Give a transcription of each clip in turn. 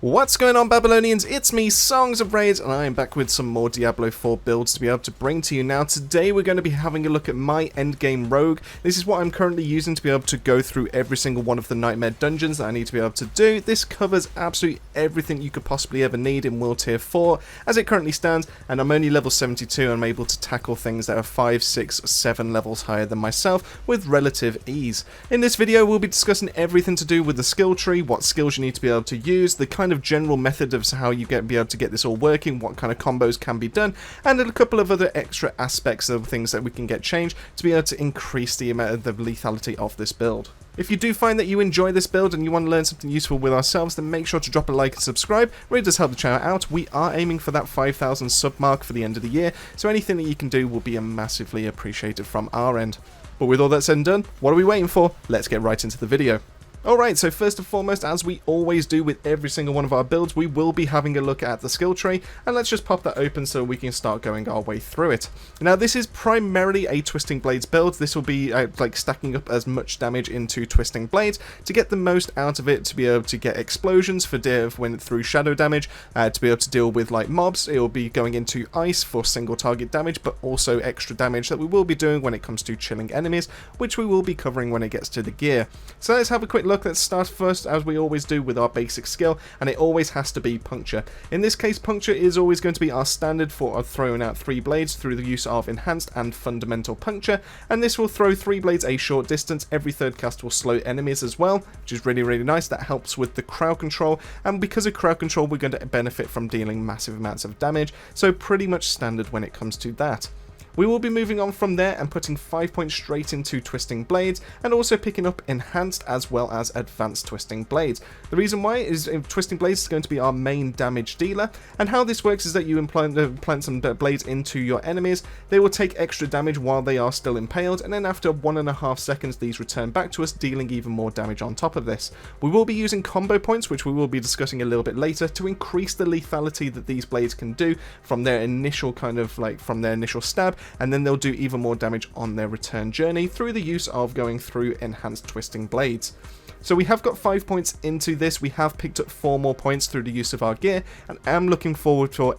What's going on, Babylonians? It's me, Songs of Raids, and I am back with some more Diablo 4 builds to be able to bring to you. Now, today we're going to be having a look at my endgame rogue. This is what I'm currently using to be able to go through every single one of the nightmare dungeons that I need to be able to do. This covers absolutely everything you could possibly ever need in World Tier 4 as it currently stands, and I'm only level 72 and I'm able to tackle things that are 5, 6, 7 levels higher than myself with relative ease. In this video we'll be discussing everything to do with the skill tree, what skills you need to be able to use, the kind of general method of how you be able to get this all working, what kind of combos can be done, and a couple of other extra aspects of things that we can get changed to be able to increase the amount of the lethality of this build. If you do find that you enjoy this build and you want to learn something useful with ourselves, then make sure to drop a like and subscribe. It really does help the channel out. We are aiming for that 5,000 sub mark for the end of the year, so anything that you can do will be massively appreciated from our end. But with all that said and done, what are we waiting for? Let's get right into the video. Alright, so first and foremost, as we always do with every single one of our builds, we will be having a look at the skill tree, and let's just pop that open so we can start going our way through it. Now, this is primarily a Twisting Blades build. This will be like stacking up as much damage into Twisting Blades to get the most out of it, to be able to get explosions for when through shadow damage, to be able to deal with like mobs. It will be going into ice for single target damage, but also extra damage that we will be doing when it comes to chilling enemies, which we will be covering when it gets to the gear. So let's have a quick look. Let's start first, as we always do, with our basic skill, and it always has to be Puncture. In this case, Puncture is always going to be our standard for throwing out 3 blades through the use of Enhanced and Fundamental Puncture, and this will throw 3 blades a short distance. Every third cast will slow enemies as well, which is really nice. That helps with the crowd control, and because of crowd control, we're going to benefit from dealing massive amounts of damage, so pretty much standard when it comes to that. We will be moving on from there and putting 5 points straight into Twisting Blades, and also picking up Enhanced as well as Advanced Twisting Blades. The reason why is Twisting Blades is going to be our main damage dealer, and how this works is that you plant some blades into your enemies. They will take extra damage while they are still impaled, and then after 1.5 seconds these return back to us, dealing even more damage on top of this. We will be using combo points, which we will be discussing a little bit later, to increase the lethality that these blades can do from their initial from their initial stab, and then they'll do even more damage on their return journey through the use of going through Enhanced Twisting Blades. So we have got 5 points into this. We have picked up 4 more points through the use of our gear, and I'm looking forward to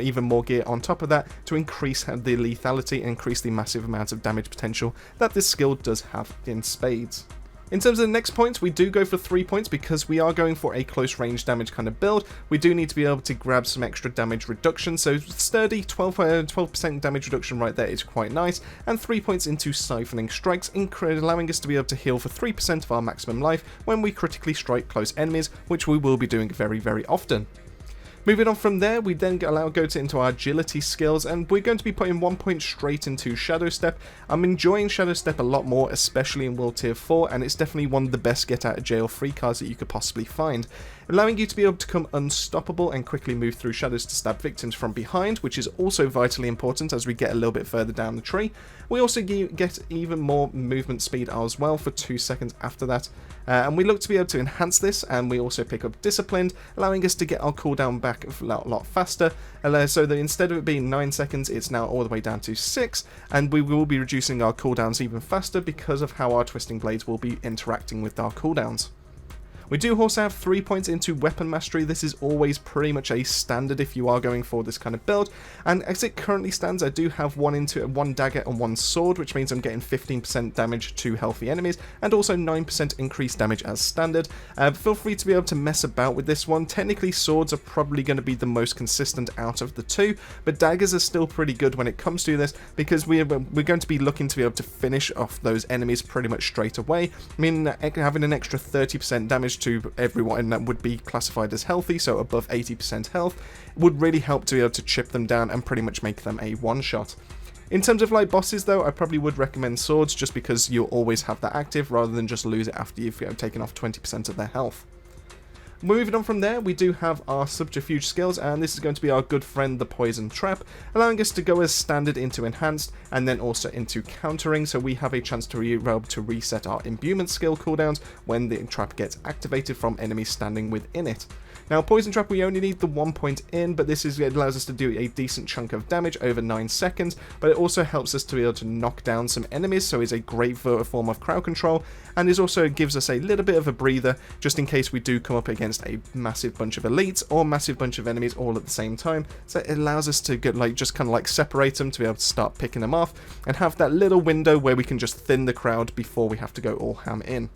even more gear on top of that to increase the lethality and increase the massive amount of damage potential that this skill does have in spades. In terms of the next points, we do go for 3 points because we are going for a close range damage kind of build. We do need to be able to grab some extra damage reduction, so sturdy 12% damage reduction right there is quite nice, and 3 points into Siphoning Strikes, allowing us to be able to heal for 3% of our maximum life when we critically strike close enemies, which we will be doing very often. Moving on from there, we then go into our agility skills, and we're going to be putting 1 point straight into Shadow Step. I'm enjoying Shadow Step a lot more, especially in World Tier 4, and it's definitely one of the best get out of jail free cards that you could possibly find, allowing you to be able to become unstoppable and quickly move through shadows to stab victims from behind, which is also vitally important as we get a little bit further down the tree. We also get even more movement speed as well for 2 seconds after that, and we look to be able to enhance this, and we also pick up Disciplined, allowing us to get our cooldown back a lot faster, so that instead of it being 9 seconds, it's now all the way down to 6, and we will be reducing our cooldowns even faster because of how our Twisting Blades will be interacting with our cooldowns. We do also have 3 points into Weapon Mastery. This is always pretty much a standard if you are going for this kind of build, and as it currently stands, I do have 1 dagger and 1 sword, which means I'm getting 15% damage to healthy enemies, and also 9% increased damage as standard. Feel free to be able to mess about with this one. Technically, swords are probably going to be the most consistent out of the two, but daggers are still pretty good when it comes to this, because we're going to be looking to be able to finish off those enemies pretty much straight away, meaning that having an extra 30% damage to everyone that would be classified as healthy, so above 80% health, would really help to be able to chip them down and pretty much make them a one-shot. In terms of like bosses though, I probably would recommend swords, just because you'll always have that active rather than just lose it after you've taken off 20% of their health. Moving on from there, we do have our subterfuge skills, and this is going to be our good friend the Poison Trap, allowing us to go as standard into Enhanced and then also into Countering, so we have a chance to be able to reset our Imbuement skill cooldowns when the trap gets activated from enemies standing within it. Now, Poison Trap, we only need the 1 point in, but it allows us to do a decent chunk of damage over 9 seconds, but it also helps us to be able to knock down some enemies, so it's a great form of crowd control, and it also gives us a little bit of a breather, just in case we do come up against against a massive bunch of elites or massive bunch of enemies all at the same time. So it allows us to get, like, just kind of like separate them to be able to start picking them off and have that little window where we can just thin the crowd before we have to go all ham in.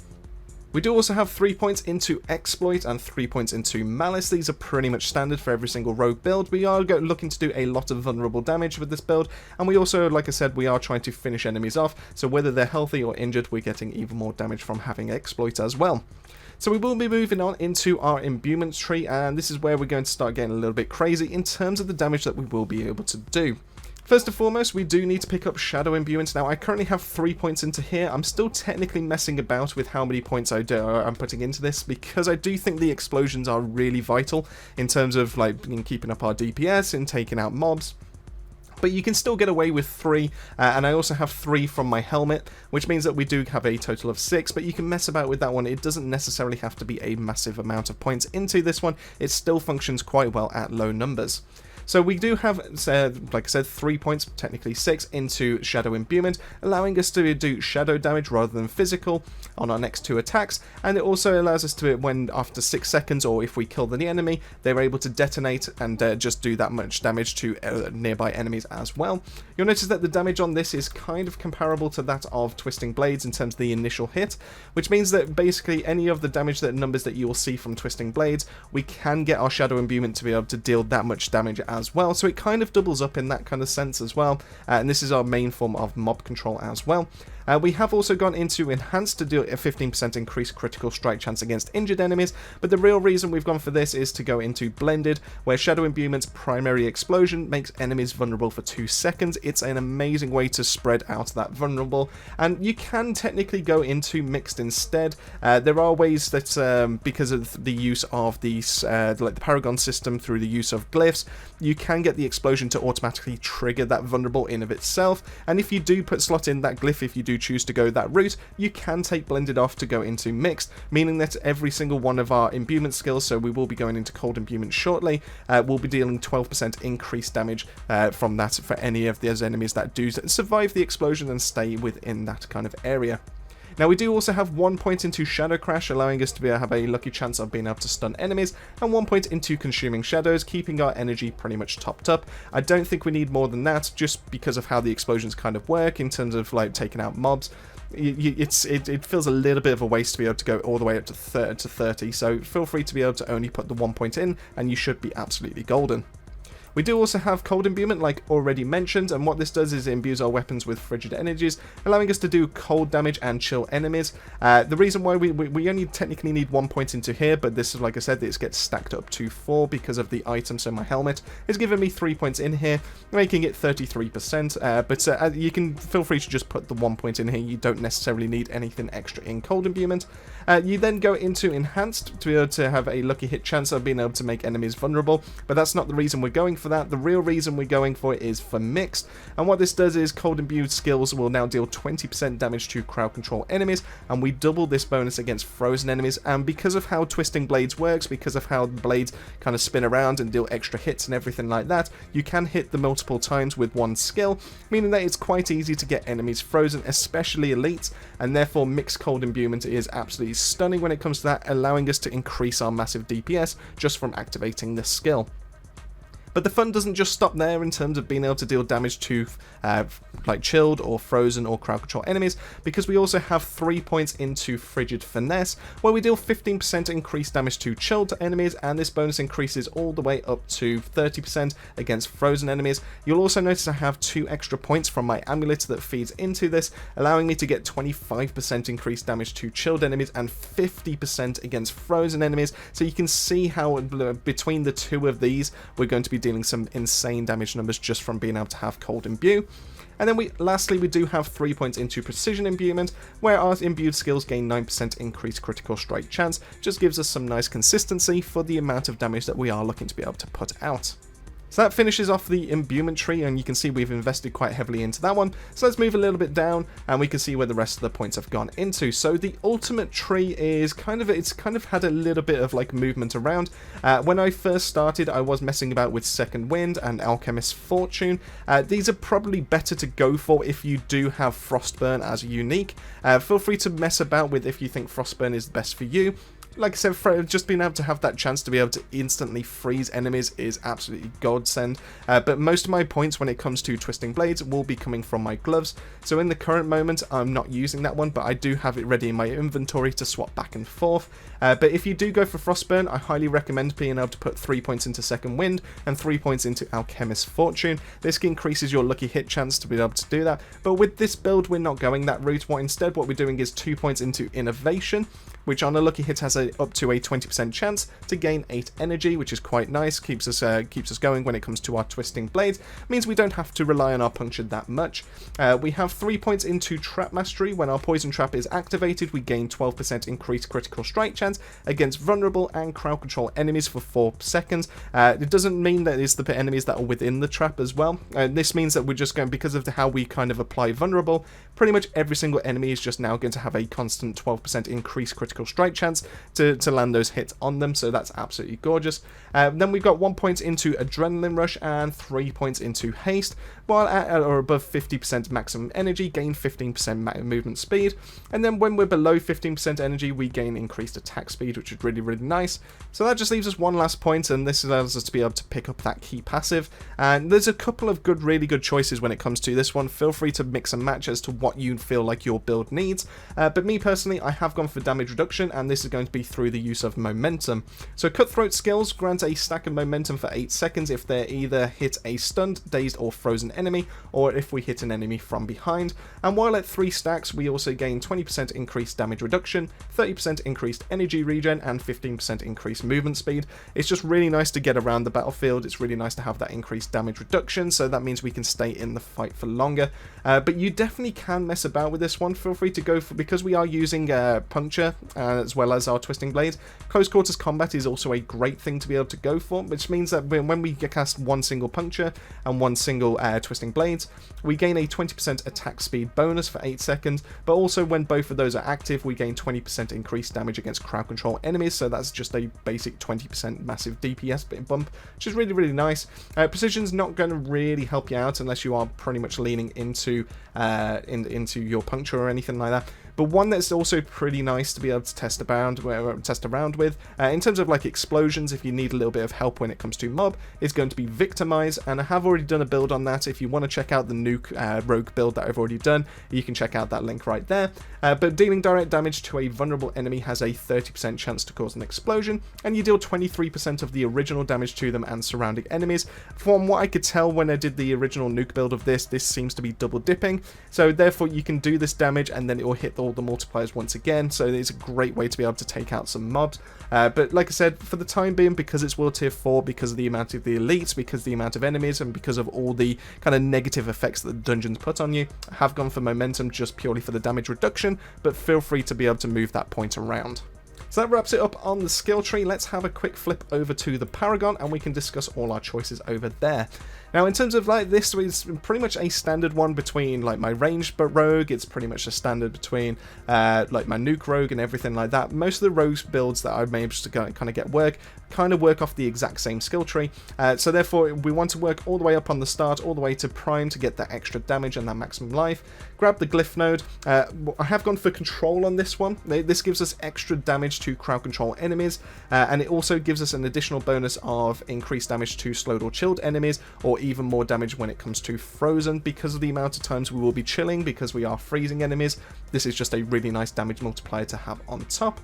We do also have 3 points into Exploit and 3 points into Malice. These are pretty much standard for every single rogue build. We are looking to do a lot of vulnerable damage with this build, and we also, like I said, we are trying to finish enemies off, so whether they're healthy or injured, we're getting even more damage from having Exploit as well. So we will be moving on into our Imbuement tree, and this is where we're going to start getting a little bit crazy in terms of the damage that we will be able to do. First and foremost, we do need to pick up Shadow Imbuement. Now, I currently have 3 points into here. I'm still technically messing about with how many points I'm putting into this, because I do think the explosions are really vital in terms of, like, in keeping up our DPS and taking out mobs. But you can still get away with 3, and I also have 3 from my helmet, which means that we do have a total of 6, but you can mess about with that one. It doesn't necessarily have to be a massive amount of points into this one. It still functions quite well at low numbers. So we do have, like I said, 3 points, technically 6, into Shadow Imbuement, allowing us to do shadow damage rather than physical on our next 2 attacks, and it also allows us to, when after 6 seconds, or if we kill the enemy, they're able to detonate and just do that much damage to nearby enemies as well. You'll notice that the damage on this is kind of comparable to that of Twisting Blades in terms of the initial hit, which means that basically any of the damage numbers that you will see from Twisting Blades, we can get our Shadow Imbuement to be able to deal that much damage as well, so it kind of doubles up in that kind of sense as well, and this is our main form of mob control as well. We have also gone into Enhanced to do a 15% increased critical strike chance against injured enemies, but the real reason we've gone for this is to go into Blended, where Shadow Imbuement's primary explosion makes enemies vulnerable for 2 seconds. It's an amazing way to spread out that vulnerable, and you can technically go into Mixed instead. There are ways that, because of the use of the Paragon system through the use of glyphs, you can get the explosion to automatically trigger that vulnerable in of itself, and if you do slot in that glyph, if you do choose to go that route, you can take Blended off to go into Mixed, meaning that every single one of our imbuement skills, so we will be going into Cold Imbuement shortly, will be dealing 12% increased damage from that for any of those enemies that do survive the explosion and stay within that kind of area. Now, we do also have 1 point into Shadow Crash, allowing us to have a lucky chance of being able to stun enemies, and 1 point into Consuming Shadows, keeping our energy pretty much topped up. I don't think we need more than that, just because of how the explosions kind of work in terms of, like, taking out mobs. It feels a little bit of a waste to be able to go all the way up to 30, so feel free to be able to only put the 1 point in, and you should be absolutely golden. We do also have Cold Imbuement, like already mentioned, and what this does is it imbues our weapons with frigid energies, allowing us to do cold damage and chill enemies. The reason why we only technically need 1 point into here, but this is, like I said, this gets stacked up to 4 because of the item, so my helmet is giving me 3 points in here, making it 33%, but you can feel free to just put the 1 point in here. You don't necessarily need anything extra in Cold Imbuement. You then go into Enhanced to be able to have a lucky hit chance of being able to make enemies vulnerable, but that's not the reason we're going for that. The real reason we're going for it is for Mixed, and what this does is Cold Imbued skills will now deal 20% damage to crowd control enemies, and we double this bonus against frozen enemies. And because of how Twisting Blades works, because of how the blades kind of spin around and deal extra hits and everything like that, you can hit them multiple times with one skill, meaning that it's quite easy to get enemies frozen, especially elites, and therefore Mixed Cold Imbuement is absolutely stunning when it comes to that, allowing us to increase our massive DPS just from activating this skill. But the fun doesn't just stop there in terms of being able to deal damage to like chilled or frozen or crowd control enemies, because we also have 3 points into Frigid Finesse, where we deal 15% increased damage to chilled enemies, and this bonus increases all the way up to 30% against frozen enemies. You'll also notice I have 2 extra points from my amulet that feeds into this, allowing me to get 25% increased damage to chilled enemies and 50% against frozen enemies. So you can see how between the two of these, we're going to be dealing some insane damage numbers just from being able to have Cold Imbue. And then lastly, we do have 3 points into Precision Imbuement, where our imbued skills gain 9% increased critical strike chance. Just gives us some nice consistency for the amount of damage that we are looking to be able to put out. So that finishes off the Imbuement tree, and you can see we've invested quite heavily into that one. So let's move a little bit down, and we can see where the rest of the points have gone into. So the Ultimate tree is it's kind of had a little bit of like movement around. When I first started, I was messing about with Second Wind and Alchemist's Fortune. These are probably better to go for if you do have Frostburn as unique. Feel free to mess about with if you think Frostburn is the best for you. like I said, just being able to have that chance to be able to instantly freeze enemies is absolutely godsend. But most of my points when it comes to Twisting Blades will be coming from my gloves. So in the current moment, I'm not using that one, but I do have it ready in my inventory to swap back and forth. But if you do go for Frostburn, I highly recommend being able to put 3 points into Second Wind and 3 points into Alchemist's Fortune. This increases your lucky hit chance to be able to do that. But with this build, we're not going that route. What we're doing is 2 points into Innovation, which on a lucky hit has up to a 20% chance to gain 8 energy, which is quite nice. Keeps us going when it comes to our Twisting Blades. Means we don't have to rely on our puncture that much. We have 3 points into Trap Mastery. When our Poison Trap is activated, we gain 12% increased critical strike chance against vulnerable and crowd control enemies for 4 seconds. It doesn't mean that it's the enemies that are within the trap as well. This means that we're just going, because of how we kind of apply vulnerable, pretty much every single enemy is just now going to have a constant 12% increased critical strike chance to land those hits on them, so that's absolutely gorgeous. Then we've got 1 point into Adrenaline Rush and 3 points into Haste, while at or above 50% maximum energy, gain 15% movement speed, and then when we're below 15% energy, we gain increased attack speed, which is really, really nice. So that just leaves us one last point, and this allows us to be able to pick up that key passive, and there's a couple of really good choices when it comes to this one. Feel free to mix and match as to what you feel like your build needs, but me personally, I have gone for damage reduction, and this is going to be through the use of momentum. So Cutthroat skills grant a stack of momentum for 8 seconds if they either hit a stunned, dazed or frozen enemy, or if we hit an enemy from behind, and while at 3 stacks we also gain 20% increased damage reduction, 30% increased energy regen, and 15% increased movement speed. It's just really nice to get around the battlefield. It's really nice to have that increased damage reduction, so that means we can stay in the fight for longer. But you definitely can mess about with this one. Feel free to go for, because we are using puncture as well as our Twisting Blades, close quarters combat is also a great thing to be able to go for, which means that when we cast one single puncture and one single Twisting Blades, we gain a 20% attack speed bonus for 8 seconds, but also when both of those are active, we gain 20% increased damage against crowd control enemies, so that's just a basic 20% massive DPS bump, which is really, really nice. Precision's not going to really help you out unless you are pretty much leaning into your puncture or anything like that. But one that's also pretty nice to be able to test around with, in terms of like explosions, if you need a little bit of help when it comes to mob, is going to be Victimize, and I have already done a build on that. If you want to check out the nuke rogue build that I've already done, you can check out that link right there. But dealing direct damage to a vulnerable enemy has a 30% chance to cause an explosion, and you deal 23% of the original damage to them and surrounding enemies. From what I could tell when I did the original nuke build of this seems to be double dipping, so therefore you can do this damage and then it will hit all the multipliers once again, so it's a great way to be able to take out some mobs. But like I said, for the time being, because it's World Tier 4, because of the amount of the elites, because of the amount of enemies, and because of all the kind of negative effects that the dungeons put on you, I have gone for momentum just purely for the damage reduction, but feel free to be able to move that point around. So that wraps it up on the skill tree. Let's have a quick flip over to the Paragon and we can discuss all our choices over there. Now, in terms of like this is pretty much a standard one between like my ranged but rogue. It's pretty much a standard between like my nuke rogue and everything like that. Most of the rogue builds that I've managed to kind of get work off the exact same skill tree. So therefore, we want to work all the way up on the start, all the way to prime to get that extra damage and that maximum life. Grab the glyph node. I have gone for control on this one. This gives us extra damage to crowd control enemies, and it also gives us an additional bonus of increased damage to slowed or chilled enemies, or even more damage when it comes to frozen, because of the amount of times we will be chilling because we are freezing enemies. This is just a really nice damage multiplier to have on top.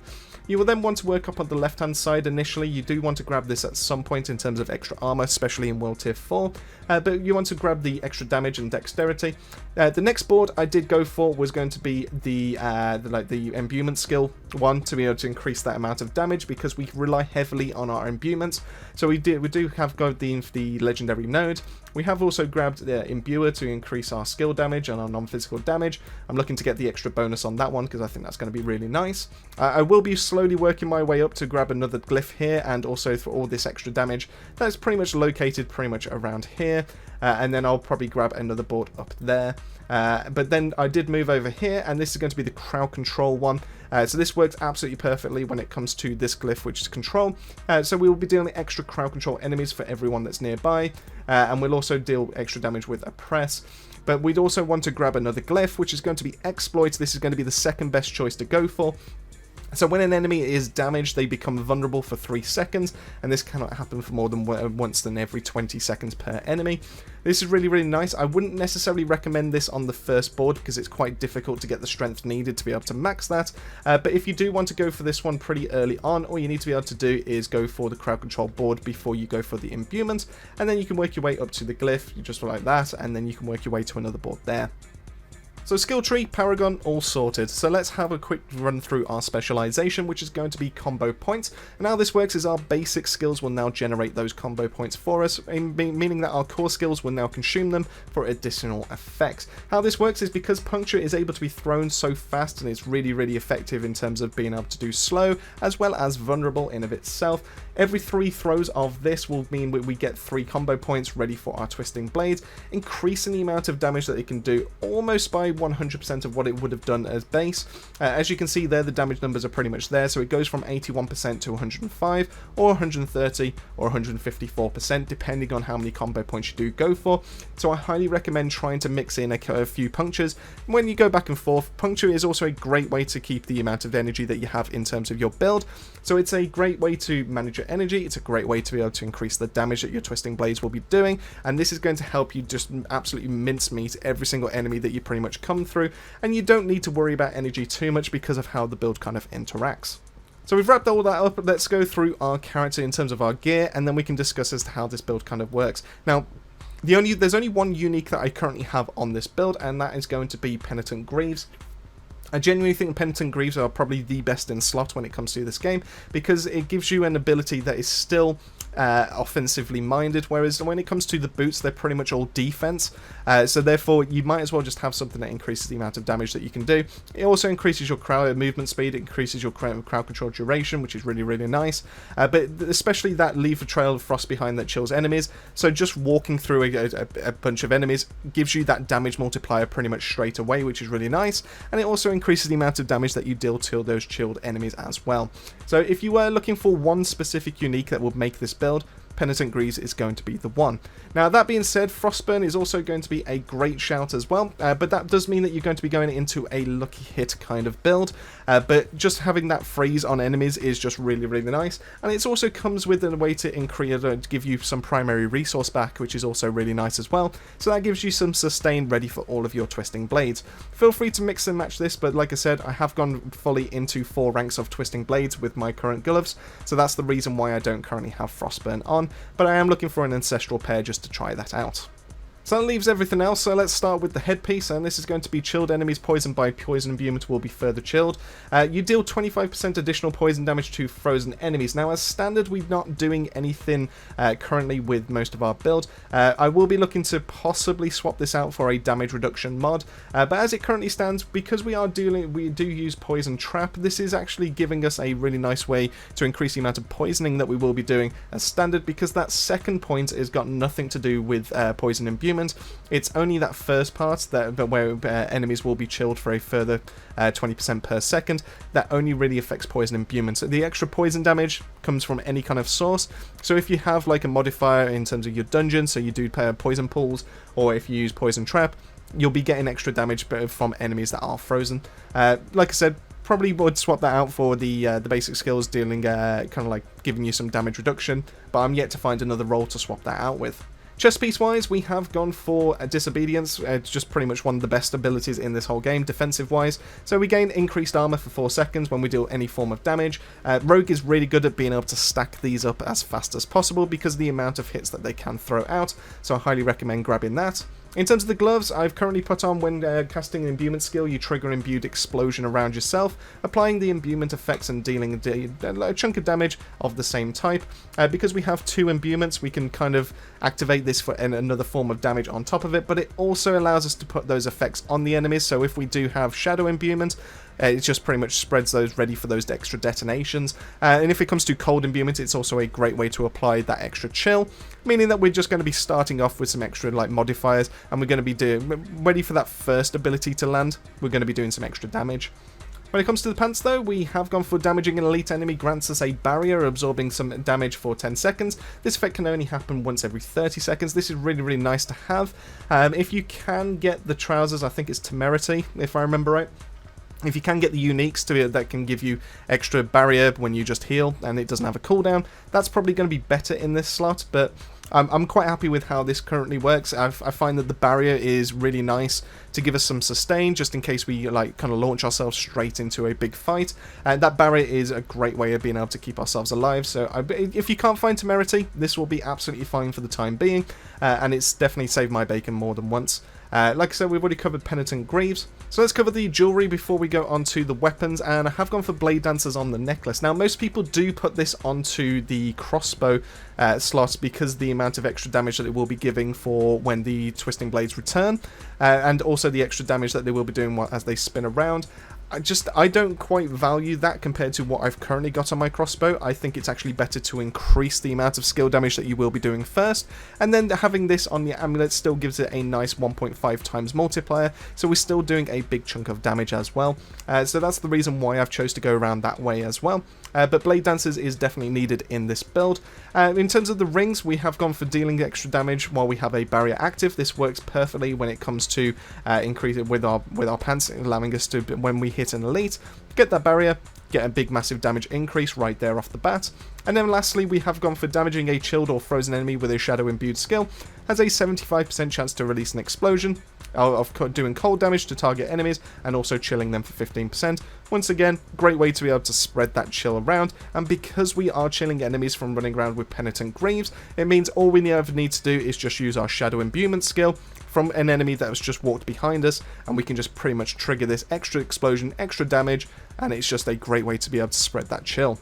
You will then want to work up on the left hand side initially. You do want to grab this at some point in terms of extra armor, especially in World Tier 4, but you want to grab the extra damage and dexterity. The next board I did go for was going to be the Imbuement skill one, to be able to increase that amount of damage, because we rely heavily on our Imbuements. So we do have got the legendary node. We have also grabbed the Imbuer to increase our skill damage and our non-physical damage. I'm looking to get the extra bonus on that one because I think that's going to be really nice. I will be slowly working my way up to grab another glyph here, and also for all this extra damage that's pretty much located pretty much around here. And then I'll probably grab another board up there. But then I did move over here, and this is going to be the crowd control one. So this works absolutely perfectly when it comes to this glyph, which is control. So we will be dealing extra crowd control enemies for everyone that's nearby, and we'll also deal extra damage with oppress. But we'd also want to grab another glyph, which is going to be exploit. This is going to be the second best choice to go for. So when an enemy is damaged, they become vulnerable for 3 seconds, and this cannot happen for more than once than every 20 seconds per enemy. This is really, really nice. I wouldn't necessarily recommend this on the first board because it's quite difficult to get the strength needed to be able to max that. But if you do want to go for this one pretty early on, all you need to be able to do is go for the crowd control board before you go for the imbuement, and then you can work your way up to the glyph, just like that, and then you can work your way to another board there. So skill tree, Paragon, all sorted. So let's have a quick run through our specialization, which is going to be combo points. And how this works is our basic skills will now generate those combo points for us, meaning that our core skills will now consume them for additional effects. How this works is because puncture is able to be thrown so fast, and it's really, really effective in terms of being able to do slow as well as vulnerable in of itself. Every 3 throws of this will mean we get 3 combo points ready for our twisting blades, increasing the amount of damage that it can do almost by 100% of what it would have done as base. As you can see there, the damage numbers are pretty much there, so it goes from 81% to 105 or 130 or 154% depending on how many combo points you do go for. So I highly recommend trying to mix in a few punctures. When you go back and forth, puncture is also a great way to keep the amount of energy that you have in terms of your build. So it's a great way to manage your energy, it's a great way to be able to increase the damage that your twisting blades will be doing, and this is going to help you just absolutely mincemeat every single enemy that you pretty much come through, and you don't need to worry about energy too much because of how the build kind of interacts. So we've wrapped all that up. Let's go through our character in terms of our gear, and then we can discuss as to how this build kind of works. Now, there's only one unique that I currently have on this build, and that is going to be Penitent Greaves. I genuinely think Penitent Greaves are probably the best in slot when it comes to this game, because it gives you an ability that is still offensively minded, whereas when it comes to the boots, they're pretty much all defense. So therefore, you might as well just have something that increases the amount of damage that you can do. It also increases your crowd movement speed, it increases your crowd control duration, which is really, really nice. But especially that leave a trail of frost behind that chills enemies. So just walking through a bunch of enemies gives you that damage multiplier pretty much straight away, which is really nice. And it also increases the amount of damage that you deal to those chilled enemies as well. So if you were looking for one specific unique that would make this build, Penitent Greaves is going to be the one. Now, that being said, Frostburn is also going to be a great shout as well, but that does mean that you're going to be going into a lucky hit kind of build, but just having that freeze on enemies is just really, really nice, and it also comes with a way to give you some primary resource back, which is also really nice as well, so that gives you some sustain ready for all of your twisting blades. Feel free to mix and match this, but like I said, I have gone fully into 4 ranks of twisting blades with my current gloves, so that's the reason why I don't currently have Frostburn on, but I am looking for an ancestral pair just to try that out. So that leaves everything else, so let's start with the headpiece, and this is going to be chilled enemies poisoned by poison imbuement will be further chilled. You deal 25% additional poison damage to frozen enemies. Now, as standard, we're not doing anything currently with most of our build. I will be looking to possibly swap this out for a damage reduction mod, but as it currently stands, because we do use poison trap, this is actually giving us a really nice way to increase the amount of poisoning that we will be doing as standard, because that second point has got nothing to do with poison imbuement. It's only that first part where enemies will be chilled for a further 20% per second that only really affects poison imbuement. So the extra poison damage comes from any kind of source. So if you have like a modifier in terms of your dungeon, so you do poison pools, or if you use poison trap, you'll be getting extra damage from enemies that are frozen. Like I said, probably would swap that out for the basic skills, dealing kind of like giving you some damage reduction, but I'm yet to find another role to swap that out with. Chest piece wise, we have gone for Disobedience. It's just pretty much one of the best abilities in this whole game, defensive wise. So we gain increased armor for 4 seconds when we deal any form of damage. Rogue is really good at being able to stack these up as fast as possible because of the amount of hits that they can throw out. So I highly recommend grabbing that. In terms of the gloves, I've currently put on when casting an imbuement skill, you trigger an imbued explosion around yourself, applying the imbuement effects and dealing a chunk of damage of the same type. Because we have 2 imbuments, we can kind of activate this for another form of damage on top of it, but it also allows us to put those effects on the enemies, so if we do have shadow imbuement, it just pretty much spreads those ready for those extra detonations. And if it comes to cold imbuement, it's also a great way to apply that extra chill, meaning that we're just going to be starting off with some extra like modifiers, and we're going to be ready for that first ability to land. We're going to be doing some extra damage. When it comes to the pants though, we have gone for damaging an elite enemy grants us a barrier, absorbing some damage for 10 seconds. This effect can only happen once every 30 seconds. This is really, really nice to have. If you can get the trousers, I think it's Temerity, if I remember right. If you can get the uniques to it that can give you extra barrier when you just heal and it doesn't have a cooldown, that's probably going to be better in this slot, but I'm quite happy with how this currently works. I find that the barrier is really nice to give us some sustain, just in case we like kind of launch ourselves straight into a big fight. And that barrier is a great way of being able to keep ourselves alive. So if you can't find temerity, this will be absolutely fine for the time being, and it's definitely saved my bacon more than once. Like I said, we've already covered Penitent Greaves, so let's cover the jewellery before we go on to the weapons, and I have gone for Blade Dancers on the necklace. Now, most people do put this onto the crossbow slot because the amount of extra damage that it will be giving for when the Twisting Blades return, and also the extra damage that they will be doing as they spin around. I don't quite value that compared to what I've currently got on my crossbow. I think it's actually better to increase the amount of skill damage that you will be doing first, and then having this on the amulet still gives it a nice 1.5 times multiplier, so we're still doing a big chunk of damage as well. So that's the reason why I've chose to go around that way as well. But Blade Dancers is definitely needed in this build. In terms of the rings, we have gone for dealing extra damage while we have a barrier active. This works perfectly when it comes to increasing with our pants, allowing us to, when we hit an elite, get that barrier, get a big massive damage increase right there off the bat. And then lastly, we have gone for damaging a chilled or frozen enemy with a shadow imbued skill. Has a 75% chance to release an explosion, of doing cold damage to target enemies, and also chilling them for 15%. Once again, great way to be able to spread that chill around, and because we are chilling enemies from running around with Penitent Greaves, it means all we ever need to do is just use our Shadow Imbuement skill from an enemy that has just walked behind us, and we can just pretty much trigger this extra explosion, extra damage, and it's just a great way to be able to spread that chill.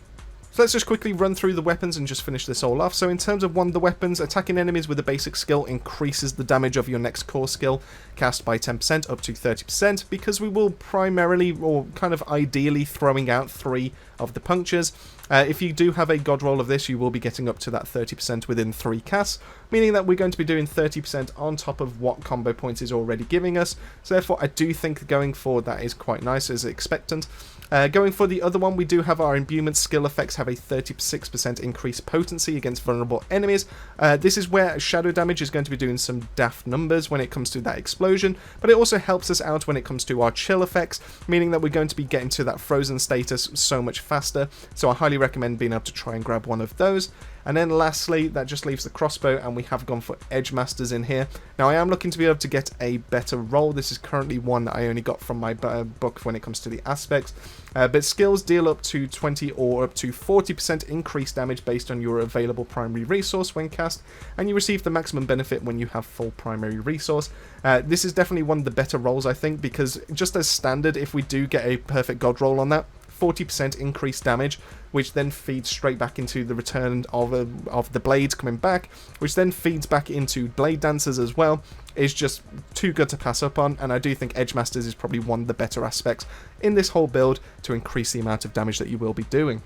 So let's just quickly run through the weapons and just finish this all off. So in terms of one of the weapons, attacking enemies with a basic skill increases the damage of your next core skill cast by 10% up to 30%, because we will primarily, or kind of ideally, throwing out 3 of the punctures. If you do have a god roll of this, you will be getting up to that 30% within 3 casts, meaning that we're going to be doing 30% on top of what combo points is already giving us. So therefore, I do think going forward that is quite nice as expectant. Going for the other one, we do have our Imbuement skill effects have a 36% increased potency against vulnerable enemies. This is where shadow damage is going to be doing some daft numbers when it comes to that explosion, but it also helps us out when it comes to our chill effects, meaning that we're going to be getting to that frozen status so much faster. So I highly recommend being able to try and grab one of those. And then lastly, that just leaves the crossbow, and we have gone for Edge Masters in here. Now I am looking to be able to get a better roll. This is currently one that I only got from my book when it comes to the aspects. But skills deal up to 20 or up to 40% increased damage based on your available primary resource when cast, and you receive the maximum benefit when you have full primary resource. This is definitely one of the better rolls, I think, because just as standard, if we do get a perfect god roll on that, 40% increased damage, which then feeds straight back into the return of the blades coming back, which then feeds back into Blade Dancers as well, is just too good to pass up on, and I do think Edge Masters is probably one of the better aspects in this whole build to increase the amount of damage that you will be doing.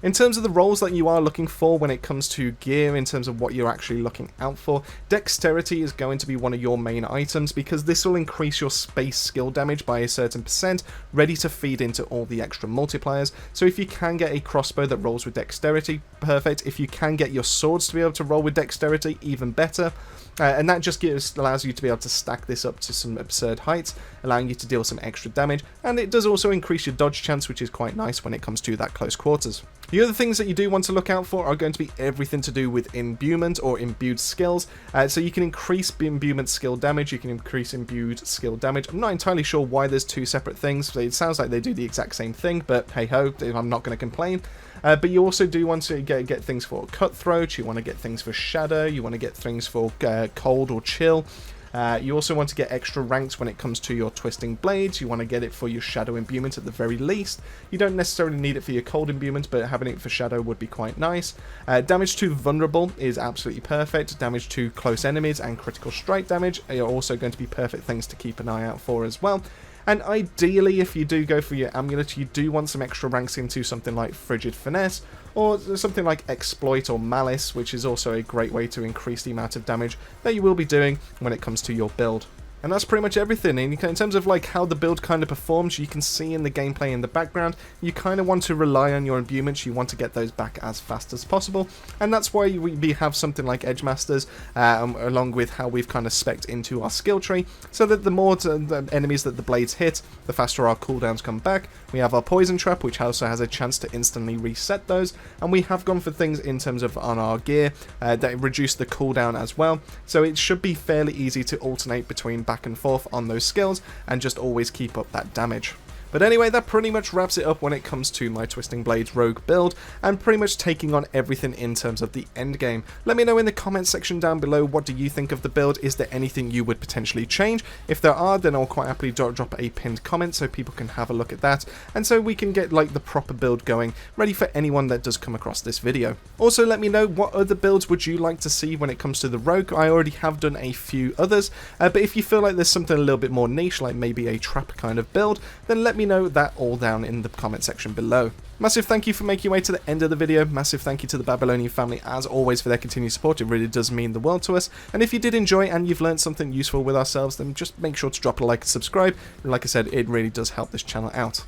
In terms of the rolls that you are looking for when it comes to gear, in terms of what you're actually looking out for, Dexterity is going to be one of your main items, because this will increase your space skill damage by a certain percent, ready to feed into all the extra multipliers. So if you can get a crossbow that rolls with Dexterity, perfect. If you can get your swords to be able to roll with Dexterity, even better. And that just allows you to be able to stack this up to some absurd heights, allowing you to deal some extra damage, and it does also increase your dodge chance, which is quite nice when it comes to that close quarters. The other things that you do want to look out for are going to be everything to do with imbuement or imbued skills. So you can increase imbuement skill damage, you can increase imbued skill damage. I'm not entirely sure why there's 2 separate things. It sounds like they do the exact same thing, but hey ho, I'm not going to complain. But you also do want to get things for Cutthroat, you want to get things for Shadow, you want to get things for Cold or Chill. You also want to get extra ranks when it comes to your Twisting Blades. You want to get it for your Shadow Imbuement at the very least. You don't necessarily need it for your Cold Imbuement, but having it for Shadow would be quite nice. Damage to Vulnerable is absolutely perfect. Damage to close enemies and critical strike damage are also going to be perfect things to keep an eye out for as well. And ideally, if you do go for your amulet, you do want some extra ranks into something like Frigid Finesse, or something like Exploit or Malice, which is also a great way to increase the amount of damage that you will be doing when it comes to your build. And that's pretty much everything. And in terms of like how the build kind of performs, you can see in the gameplay in the background, you kind of want to rely on your imbuments. You want to get those back as fast as possible. And that's why we have something like Edge Masters, along with how we've kind of spec'd into our skill tree, so that the more the enemies that the blades hit, the faster our cooldowns come back. We have our Poison Trap, which also has a chance to instantly reset those. And we have gone for things in terms of on our gear that reduce the cooldown as well. So it should be fairly easy to alternate between back and forth on those skills and just always keep up that damage. But anyway, that pretty much wraps it up when it comes to my Twisting Blades Rogue build, and pretty much taking on everything in terms of the end game. Let me know in the comments section down below, what do you think of the build? Is there anything you would potentially change? If there are, then I'll quite happily drop a pinned comment so people can have a look at that, and so we can get like the proper build going, ready for anyone that does come across this video. Also, let me know what other builds would you like to see when it comes to the Rogue. I already have done a few others, but if you feel like there's something a little bit more niche, like maybe a trap kind of build, then let me know that all down in the comment section below. Massive thank you for making your way to the end of the video. Massive thank you to the Babylonian family as always for their continued support. It really does mean the world to us. And if you did enjoy and you've learned something useful with ourselves, then just make sure to drop a like and subscribe. And like I said, it really does help this channel out.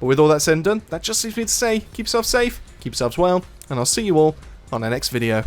But with all that said and done, that just leaves me to say, keep yourself safe, keep yourselves well, and I'll see you all on the next video.